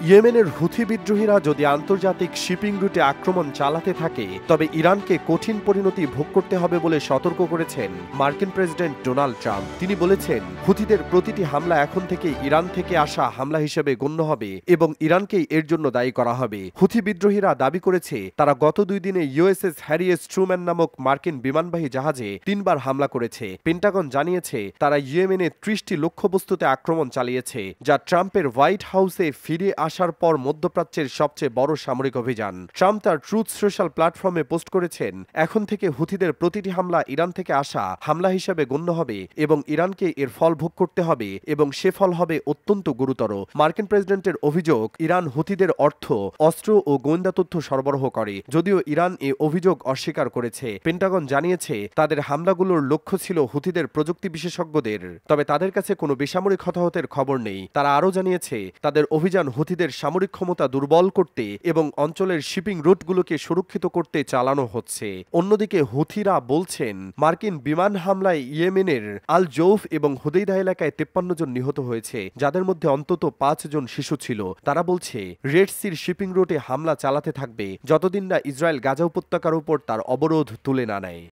ইয়েমেনের হুথি বিদ্রোহীরা যদি আন্তর্জাতিক শিপিং রুটে আক্রমণ চালাতে থাকে তবে ইরানকে কঠিন পরিণতি ভোগ করতে হবে বলে সতর্ক করেছেন মার্কিন প্রেসিডেন্ট ডোনাল্ড ট্রাম্প। তিনি বলেছেন, হুথিদের প্রতিটি হামলা এখন থেকে ইরান থেকে আসা হামলা হিসেবে গণ্য হবে এবং ইরানকেই এর জন্য দায়ী করা হবে। হুথি বিদ্রোহীরা দাবি করেছে তারা গত 2 দিনে ইউএসএস হ্যারি এস ট্রুম্যান নামক মার্কিন বিমানবাহী জাহাজে 3বার হামলা করেছে। পেন্টাগন জানিয়েছে তারা ইয়েমেনে 30টি লক্ষ্যবস্তুতে আক্রমণ চালিয়েছে, যা ট্রাম্পের হোয়াইট হাউসে ফিরে আসার পর মধ্যপ্রাচ্যের সবচেয়ে বড় সামরিক অভিযান। ট্রাম্প তার ট্রুথ সোশ্যাল প্ল্যাটফর্মে পোস্ট করেছেন, এখন থেকে হুথিদের প্রতিটি হামলা ইরান থেকে আসা হামলা হিসেবে গণ্য হবে এবং ইরানকে এর ফল ভোগ করতে হবে এবং সে ফল হবে অত্যন্ত গুরুতর। মার্কিন প্রেসিডেন্টের অভিযোগ, ইরান হুথিদের অর্থ, অস্ত্র ও গোয়েন্দা তথ্য সরবরাহ করে, যদিও ইরান এ অভিযোগ অস্বীকার করেছে। পেন্টাগন জানিয়েছে তাদের হামলাগুলোর লক্ষ্য ছিল হুথিদের প্রযুক্তি বিশেষজ্ঞদের, তবে তাদের কাছে কোনো বেসামরিক হতাহতের খবর নেই। তারা আরও জানিয়েছে তাদের অভিযান হুথিদের সামরিক ক্ষমতা দুর্বল করতে এবং অঞ্চলের শিপিং রুটগুলোকে সুরক্ষিত করতে চালানো হচ্ছে। অন্যদিকে হুথিরা বলছেন মার্কিন বিমান হামলায় ইয়েমেনের আল জৌফ এবং হুদেইদা এলাকায় 53 জন নিহত হয়েছে, যাদের মধ্যে অন্তত 5 জন শিশু ছিল। তারা বলছে রেড সির শিপিং রুটে হামলা চালাতে থাকবে যতদিন না ইসরায়েল গাজা উপত্যকার উপর তার অবরোধ তুলে না নেয়।